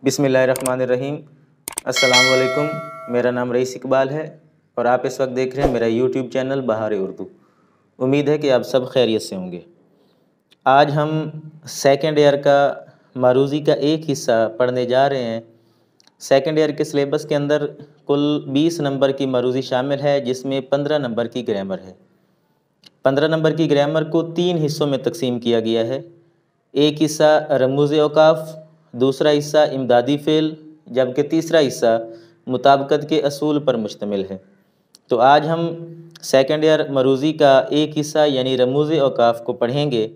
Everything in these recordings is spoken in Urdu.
بسم اللہ الرحمن الرحیم۔ السلام علیکم، میرا نام رئیس اقبال ہے اور آپ اس وقت دیکھ رہے ہیں میرا یوٹیوب چینل بہار اردو۔ امید ہے کہ آپ سب خیریت سے ہوں گے۔ آج ہم سیکنڈ ایئر کا معروضی کا ایک حصہ پڑھنے جا رہے ہیں۔ سیکنڈ ایئر کے سلیبس کے اندر کل 20 نمبر کی معروضی شامل ہے، جس میں 15 نمبر کی گرامر ہے۔ 15 نمبر کی گرامر کو 3 حصوں میں تقسیم کیا گیا ہے۔ ایک حصہ رموز اوقاف، دوسرا حصہ امدادی فعل، جبکہ تیسرا حصہ مطابقت کے اصول پر مشتمل ہے۔ تو آج ہم سیکنڈ ایئر معروضی کا ایک حصہ یعنی رموز اوقاف کو پڑھیں گے۔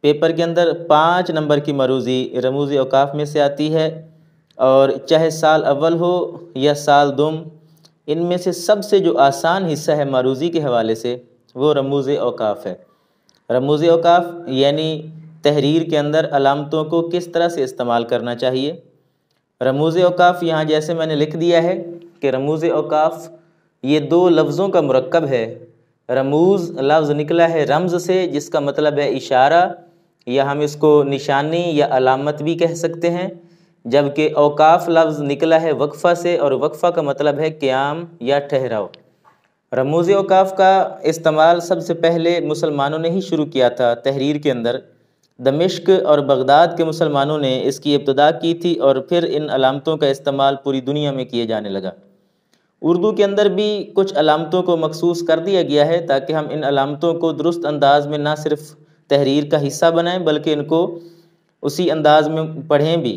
پیپر کے اندر 5 نمبر کی معروضی رموز اوقاف میں سے آتی ہے، اور چاہے سال اول ہو یا سال دوم، ان میں سے سب سے جو آسان حصہ ہے معروضی کے حوالے سے وہ رموز اوقاف ہے۔ رموز اوقاف یعنی تحریر کے اندر علامتوں کو کس طرح سے استعمال کرنا چاہیے۔ رموز اوقاف یہاں جیسے میں نے لکھ دیا ہے کہ رموز اوقاف یہ 2 لفظوں کا مرکب ہے۔ رموز لفظ نکلا ہے رمز سے، جس کا مطلب ہے اشارہ، یا ہم اس کو نشانی یا علامت بھی کہہ سکتے ہیں، جبکہ اوقاف لفظ نکلا ہے وقفہ سے، اور وقفہ کا مطلب ہے قیام یا ٹھہراؤ۔ رموز اوقاف کا استعمال سب سے پہلے مسلمانوں نے ہی شروع کیا تھا تحریر کے اندر۔ دمشق اور بغداد کے مسلمانوں نے اس کی ابتدا کی تھی، اور پھر ان علامتوں کا استعمال پوری دنیا میں کیے جانے لگا۔ اردو کے اندر بھی کچھ علامتوں کو مخصوص کر دیا گیا ہے تاکہ ہم ان علامتوں کو درست انداز میں نہ صرف تحریر کا حصہ بنائیں بلکہ ان کو اسی انداز میں پڑھیں بھی،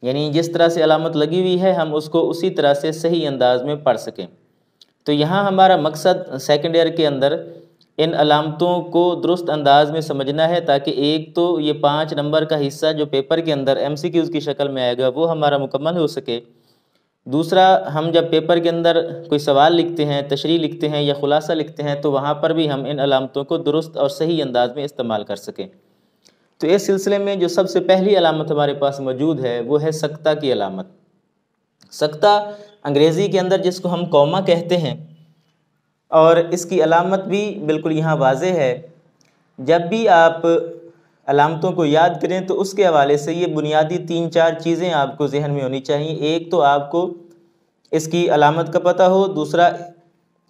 یعنی جس طرح سے علامت لگی ہوئی ہے ہم اس کو اسی طرح سے صحیح انداز میں پڑھ سکیں۔ تو یہاں ہمارا مقصد سیکنڈ ایئر کے اندر ان علامتوں کو درست انداز میں سمجھنا ہے، تاکہ ایک تو یہ 5 نمبر کا حصہ جو پیپر کے اندر MCQs کی شکل میں آئے گا وہ ہمارا مکمل ہو سکے۔ دوسرا، ہم جب پیپر کے اندر کوئی سوال لکھتے ہیں، تشریح لکھتے ہیں یا خلاصہ لکھتے ہیں، تو وہاں پر بھی ہم ان علامتوں کو درست اور صحیح انداز میں استعمال کر سکیں۔ تو اس سلسلے میں جو سب سے پہلی علامت ہمارے پاس موجود ہے وہ ہے سکتہ کی علامت۔ سکتہ انگریزی کے اندر جس کو ہم کوما کہتے ہیں، اور اس کی علامت بھی بالکل یہاں واضح ہے۔ جب بھی آپ علامتوں کو یاد کریں تو اس کے حوالے سے یہ بنیادی 3-4 چیزیں آپ کو ذہن میں ہونی چاہیے۔ ایک تو آپ کو اس کی علامت کا پتہ ہو، دوسرا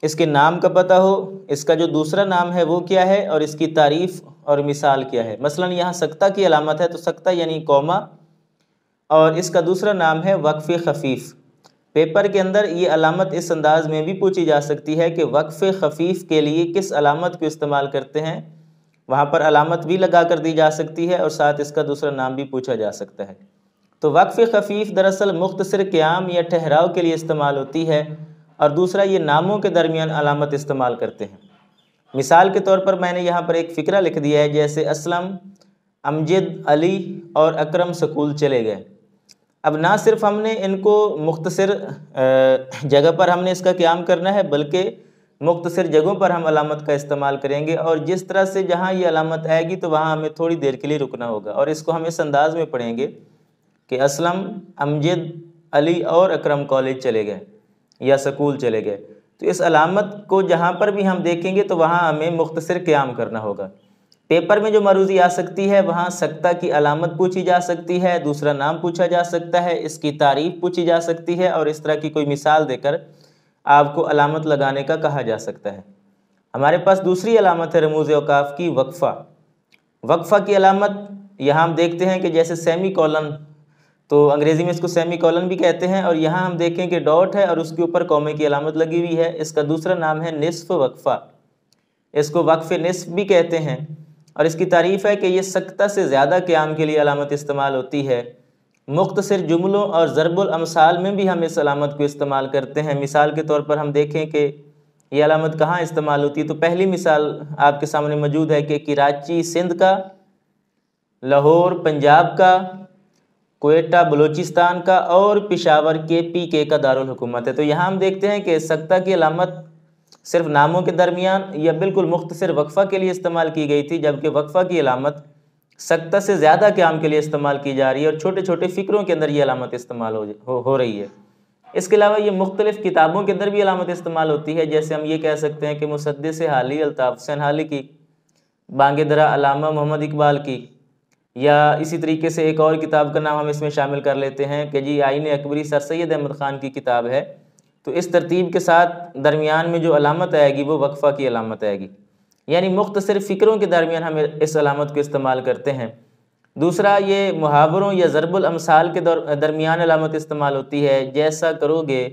اس کے نام کا پتہ ہو، اس کا جو دوسرا نام ہے وہ کیا ہے، اور اس کی تعریف اور مثال کیا ہے۔ مثلا یہاں سکتہ کی علامت ہے تو سکتہ یعنی کوما، اور اس کا دوسرا نام ہے وقف خفیف۔ پیپر کے اندر یہ علامت اس انداز میں بھی پوچھی جا سکتی ہے کہ وقف خفیف کے لیے کس علامت کو استعمال کرتے ہیں، وہاں پر علامت بھی لگا کر دی جا سکتی ہے اور ساتھ اس کا دوسرا نام بھی پوچھا جا سکتا ہے۔ تو وقف خفیف دراصل مختصر قیام یا ٹھہراؤ کے لیے استعمال ہوتی ہے، اور دوسرا یہ ناموں کے درمیان علامت استعمال کرتے ہیں۔ مثال کے طور پر میں نے یہاں پر ایک فقرہ لکھ دیا ہے، جیسے اسلم، امجد، علی اور اکرم سکول چلے گئے۔ اب نہ صرف ہم نے ان کو مختصر جگہ پر ہم نے اس کا قیام کرنا ہے، بلکہ مختصر جگہوں پر ہم علامت کا استعمال کریں گے، اور جس طرح سے جہاں یہ علامت آئے گی تو وہاں ہمیں تھوڑی دیر کے لیے رکنا ہوگا، اور اس کو ہم اس انداز میں پڑھیں گے کہ اسلم، امجد، علی اور اکرم کالج چلے گئے یا سکول چلے گئے۔ تو اس علامت کو جہاں پر بھی ہم دیکھیں گے تو وہاں ہمیں مختصر قیام کرنا ہوگا۔ پیپر میں جو معروضی آ سکتی ہے وہاں سکتہ کی علامت پوچھی جا سکتی ہے، دوسرا نام پوچھا جا سکتا ہے، اس کی تعریف پوچھی جا سکتی ہے، اور اس طرح کی کوئی مثال دے کر آپ کو علامت لگانے کا کہا جا سکتا ہے۔ ہمارے پاس دوسری علامت ہے رموز اوقاف کی وقفہ۔ وقفہ کی علامت یہاں ہم دیکھتے ہیں کہ جیسے سیمی کولن، تو انگریزی میں اس کو سیمی کولن بھی کہتے ہیں، اور یہاں ہم دیکھیں کہ ڈاٹ ہے اور اس کے اوپر کومے کی علامت لگی ہوئی ہے۔ اس کا دوسرا نام ہے نصف وقفہ، اس کو وقف نصف بھی کہتے ہیں، اور اس کی تعریف ہے کہ یہ سکتہ سے زیادہ قیام کے لیے علامت استعمال ہوتی ہے۔ مختصر جملوں اور ضرب الامثال میں بھی ہم اس علامت کو استعمال کرتے ہیں۔ مثال کے طور پر ہم دیکھیں کہ یہ علامت کہاں استعمال ہوتی ہے، تو پہلی مثال آپ کے سامنے موجود ہے کہ کراچی سندھ کا، لاہور پنجاب کا، کوئٹہ بلوچستان کا، اور پشاور کے PK کا دارالحکومت ہے۔ تو یہاں ہم دیکھتے ہیں کہ سکتہ کی علامت صرف ناموں کے درمیان یا بالکل مختصر وقفہ کے لیے استعمال کی گئی تھی، جبکہ وقفہ کی علامت سکتہ سے زیادہ قیام کے لیے استعمال کی جا رہی ہے، اور چھوٹے چھوٹے فقروں کے اندر یہ علامت استعمال ہو رہی ہے۔ اس کے علاوہ یہ مختلف کتابوں کے اندر بھی علامت استعمال ہوتی ہے، جیسے ہم یہ کہہ سکتے ہیں کہ مسدس حالی، الطاف حسین حالی کی، بانگ درا علامہ محمد اقبال کی، یا اسی طریقے سے ایک اور کتاب کا نام ہم اس میں شامل کر لیتے ہیں کہ جی آئین اکبری سر سید احمد خان کی کتاب ہے، تو اس ترتیب کے ساتھ درمیان میں جو علامت آئے گی وہ وقفہ کی علامت آئے گی، یعنی مختصر فکروں کے درمیان ہم اس علامت کو استعمال کرتے ہیں۔ دوسرا یہ محاوروں یا ضرب الامثال کے درمیان علامت استعمال ہوتی ہے، جیسا کرو گے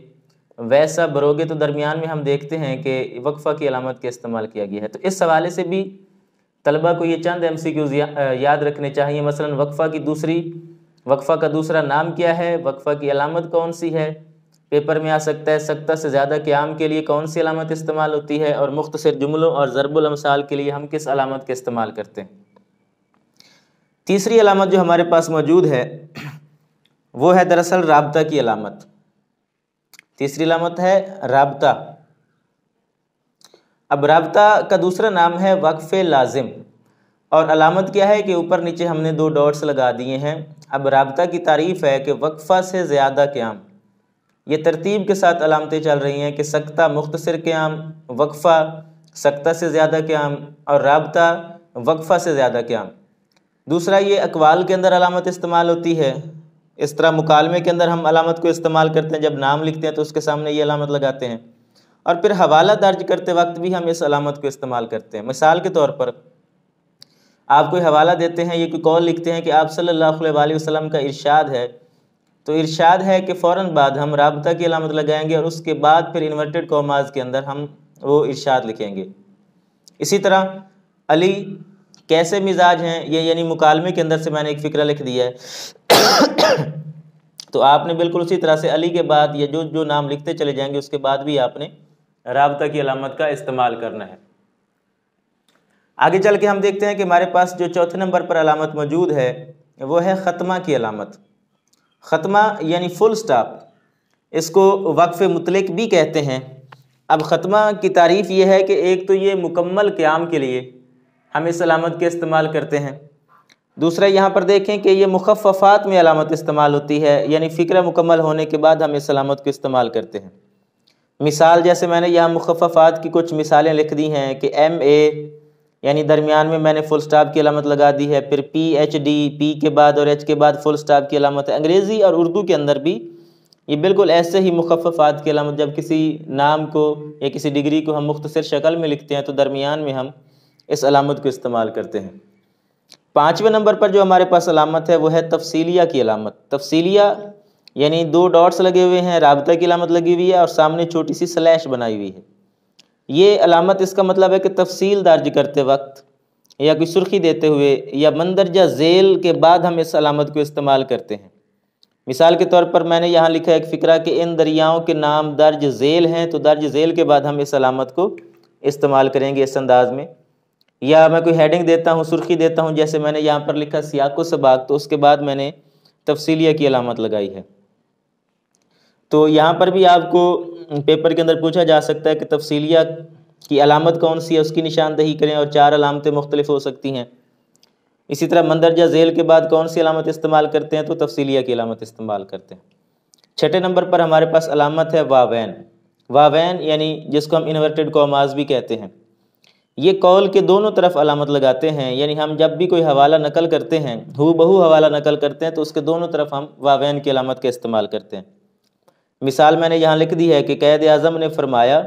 ویسا برو گے، تو درمیان میں ہم دیکھتے ہیں کہ وقفہ کی علامت کا استعمال کیا گیا ہے۔ تو اس حوالے سے بھی طلبہ کو یہ چند MCQs یاد رکھنے چاہیے، مثلا وقفہ کا دوسرا نام کیا ہے، وقفہ کی علامت کون سی ہے، پیپر میں آ سکتا ہے سکتہ سے زیادہ قیام کے لیے کون سی علامت استعمال ہوتی ہے، اور مختصر جملوں اور ضرب الامثال کے لیے ہم کس علامت کا استعمال کرتے ہیں۔ تیسری علامت جو ہمارے پاس موجود ہے وہ ہے دراصل رابطہ کی علامت۔ تیسری علامت ہے رابطہ۔ اب رابطہ کا دوسرا نام ہے وقف لازم، اور علامت کیا ہے کہ اوپر نیچے ہم نے 2 ڈاٹس لگا دیے ہیں۔ اب رابطہ کی تعریف ہے کہ وقفہ سے زیادہ قیام، یہ ترتیب کے ساتھ علامتیں چل رہی ہیں کہ سکتہ مختصر قیام، وقفہ سکتہ سے زیادہ قیام، اور رابطہ وقفہ سے زیادہ قیام۔ دوسرا یہ اقوال کے اندر علامت استعمال ہوتی ہے، اس طرح مکالمے کے اندر ہم علامت کو استعمال کرتے ہیں، جب نام لکھتے ہیں تو اس کے سامنے یہ علامت لگاتے ہیں، اور پھر حوالہ درج کرتے وقت بھی ہم اس علامت کو استعمال کرتے ہیں۔ مثال کے طور پر آپ کوئی حوالہ دیتے ہیں، یہ کوئی قول لکھتے ہیں کہ آپ صلی اللہ علیہ وسلم کا ارشاد ہے، تو ارشاد ہے کہ فوراً بعد ہم رابطہ کی علامت لگائیں گے، اور اس کے بعد پھر انورٹڈ کاماز کے اندر ہم وہ ارشاد لکھیں گے۔ اسی طرح علی کیسے مزاج ہیں، یہ یعنی مکالمے کے اندر سے میں نے ایک فقرہ لکھ دیا ہے تو آپ نے بالکل اسی طرح سے علی کے بعد یہ جو نام لکھتے چلے جائیں گے، اس کے بعد بھی آپ نے رابطہ کی علامت کا استعمال کرنا ہے۔ آگے چل کے ہم دیکھتے ہیں کہ ہمارے پاس جو چوتھے نمبر پر علامت موجود ہے وہ ہے ختمہ کی علامت۔ ختمہ یعنی فل سٹاپ، اس کو وقف مطلق بھی کہتے ہیں۔ اب ختمہ کی تعریف یہ ہے کہ ایک تو یہ مکمل قیام کے لیے ہم اس علامت کے استعمال کرتے ہیں، دوسرا یہاں پر دیکھیں کہ یہ مخففات میں علامت استعمال ہوتی ہے، یعنی فقرہ مکمل ہونے کے بعد ہم اس علامت کو استعمال کرتے ہیں۔ مثال جیسے میں نے یہاں مخففات کی کچھ مثالیں لکھ دی ہیں کہ MA یعنی درمیان میں میں نے فل سٹاپ کی علامت لگا دی ہے، پھر PhD P کے بعد اور H کے بعد فل سٹاپ کی علامت ہے۔ انگریزی اور اردو کے اندر بھی یہ بالکل ایسے ہی مخففات کی علامت، جب کسی نام کو یا کسی ڈگری کو ہم مختصر شکل میں لکھتے ہیں تو درمیان میں ہم اس علامت کو استعمال کرتے ہیں۔ 5ویں نمبر پر جو ہمارے پاس علامت ہے وہ ہے تفصیلیہ کی علامت۔ تفصیلیہ یعنی 2 ڈاٹس لگے ہوئے ہیں، رابطہ کی علامت لگی ہوئی ہے، اور سامنے چھوٹی سی سلیش بنائی ہوئی ہے۔ یہ علامت اس کا مطلب ہے کہ تفصیل درج کرتے وقت یا کوئی سرخی دیتے ہوئے یا مندرجہ ذیل کے بعد ہم اس علامت کو استعمال کرتے ہیں۔ مثال کے طور پر میں نے یہاں لکھا ہے ایک فقرہ کہ ان دریاؤں کے نام درج ذیل ہیں، تو درج ذیل کے بعد ہم اس علامت کو استعمال کریں گے اس انداز میں۔ یا میں کوئی ہیڈنگ دیتا ہوں، سرخی دیتا ہوں، جیسے میں نے یہاں پر لکھا سیاق و سباق، تو اس کے بعد میں نے تفصیلیہ کی علامت لگائی ہے۔ تو یہاں پر بھی آپ کو پیپر کے اندر پوچھا جا سکتا ہے کہ تفصیلیہ کی علامت کون سی ہے، اس کی نشاندہی کریں، اور 4 علامتیں مختلف ہو سکتی ہیں۔ اسی طرح مندرجہ ذیل کے بعد کون سی علامت استعمال کرتے ہیں، تو تفصیلیہ کی علامت استعمال کرتے ہیں۔ 6 نمبر پر ہمارے پاس علامت ہے واوین۔ واوین یعنی جس کو ہم انورٹڈ کاماز بھی کہتے ہیں، یہ قول کے دونوں طرف علامت لگاتے ہیں، یعنی ہم جب بھی کوئی حوالہ نقل کرتے ہیں، ہو بہو حوالہ نقل کرتے ہیں، تو اس کے دونوں طرف ہم واوین کی علامت کا استعمال کرتے ہیں۔ مثال میں نے یہاں لکھ دی ہے کہ قائد اعظم نے فرمایا،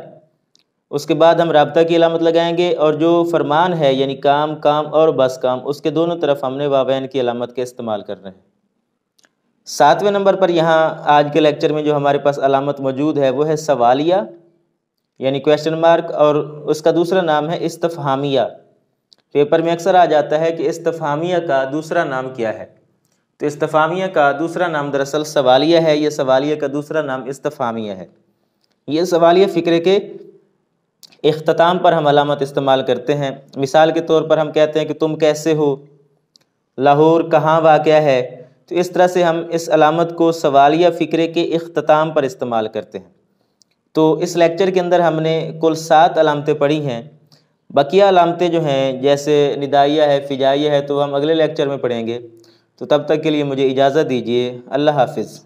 اس کے بعد ہم رابطہ کی علامت لگائیں گے، اور جو فرمان ہے یعنی کام کام اور بس کام، اس کے دونوں طرف ہم نے واوین کی علامت کا استعمال کر رہے ہیں۔ 7ویں نمبر پر یہاں آج کے لیکچر میں جو ہمارے پاس علامت موجود ہے وہ ہے سوالیہ یعنی کویسچن مارک، اور اس کا دوسرا نام ہے استفہامیہ۔ پیپر میں اکثر آ جاتا ہے کہ استفہامیہ کا دوسرا نام کیا ہے، تو استفہامیہ کا دوسرا نام دراصل سوالیہ ہے، یہ سوالیہ کا دوسرا نام استفہامیہ ہے۔ یہ سوالیہ فقرے کے اختتام پر ہم علامت استعمال کرتے ہیں۔ مثال کے طور پر ہم کہتے ہیں کہ تم کیسے ہو، لاہور کہاں واقع ہے، تو اس طرح سے ہم اس علامت کو سوالیہ فقرے کے اختتام پر استعمال کرتے ہیں۔ تو اس لیکچر کے اندر ہم نے کل 7 علامتیں پڑھی ہیں، بقیہ علامتیں جو ہیں جیسے ندائیہ ہے، فجائیہ ہے، تو ہم اگلے لیکچر میں پڑھیں گے۔ تو تب تک کے لیے مجھے اجازت دیجیے، اللہ حافظ۔